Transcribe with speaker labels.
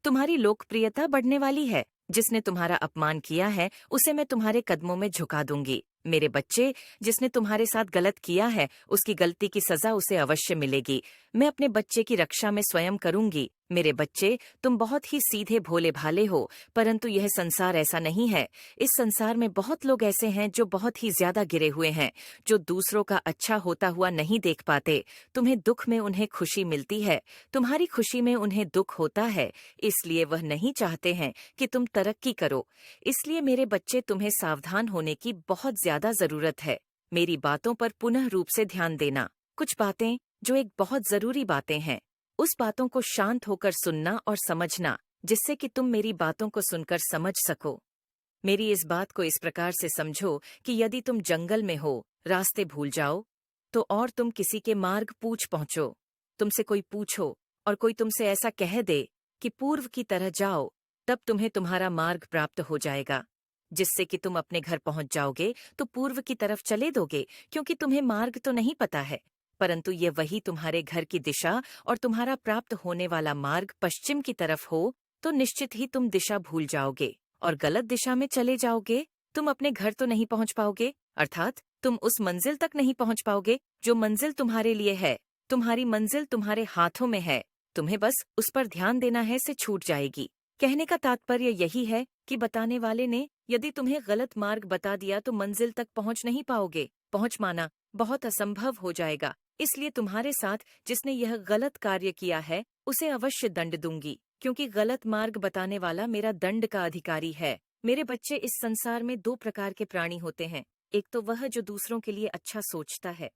Speaker 1: तुम्हारी लोकप्रियता बढ़ने वाली है। जिसने तुम्हारा अपमान किया है उसे मैं तुम्हारे कदमों में झुका दूंगी। मेरे बच्चे, जिसने तुम्हारे साथ गलत किया है उसकी गलती की सजा उसे अवश्य मिलेगी। मैं अपने बच्चे की रक्षा में स्वयं करूंगी। मेरे बच्चे, तुम बहुत ही सीधे भोले भाले हो, परंतु यह संसार ऐसा नहीं है। इस संसार में बहुत लोग ऐसे हैं जो बहुत ही ज्यादा गिरे हुए हैं, जो दूसरों का अच्छा होता हुआ नहीं देख पाते। तुम्हें दुख में उन्हें खुशी मिलती है, तुम्हारी खुशी में उन्हें दुख होता है, इसलिए वह नहीं चाहते हैं कि तुम तरक्की करो। इसलिए मेरे बच्चे, तुम्हें सावधान होने की बहुत ज्यादा जरूरत है। मेरी बातों पर पुनः रूप से ध्यान देना। कुछ बातें जो एक बहुत जरूरी बातें हैं, उस बातों को शांत होकर सुनना और समझना, जिससे कि तुम मेरी बातों को सुनकर समझ सको। मेरी इस बात को इस प्रकार से समझो कि यदि तुम जंगल में हो, रास्ते भूल जाओ तो और तुम किसी के मार्ग पूछ पहुंचो, तुमसे कोई पूछो और कोई तुमसे ऐसा कह दे कि पूर्व की तरह जाओ, तब तुम्हें तुम्हारा मार्ग प्राप्त हो जाएगा, जिससे कि तुम अपने घर पहुंच जाओगे तो पूर्व की तरफ चले दोगे, क्योंकि तुम्हें मार्ग तो नहीं पता है, परंतु ये वही तुम्हारे घर की दिशा और तुम्हारा प्राप्त होने वाला मार्ग पश्चिम की तरफ हो तो निश्चित ही तुम दिशा भूल जाओगे और गलत दिशा में चले जाओगे। तुम अपने घर तो नहीं पहुंच पाओगे, अर्थात तुम उस मंजिल तक नहीं पहुंच पाओगे जो मंजिल तुम्हारे लिए है। तुम्हारी मंजिल तुम्हारे हाथों में है, तुम्हें बस उस पर ध्यान देना है, से छूट जाएगी। कहने का तात्पर्य यही है कि बताने वाले ने यदि तुम्हें गलत मार्ग बता दिया तो मंजिल तक पहुंच नहीं पाओगे। पहुंच पाना बहुत असंभव हो जाएगा। इसलिए तुम्हारे साथ जिसने यह गलत कार्य किया है उसे अवश्य दंड दूंगी, क्योंकि गलत मार्ग बताने वाला मेरा दंड का अधिकारी है। मेरे बच्चे, इस संसार में दो प्रकार के प्राणी होते हैं। एक तो वह जो दूसरों के लिए अच्छा सोचता है,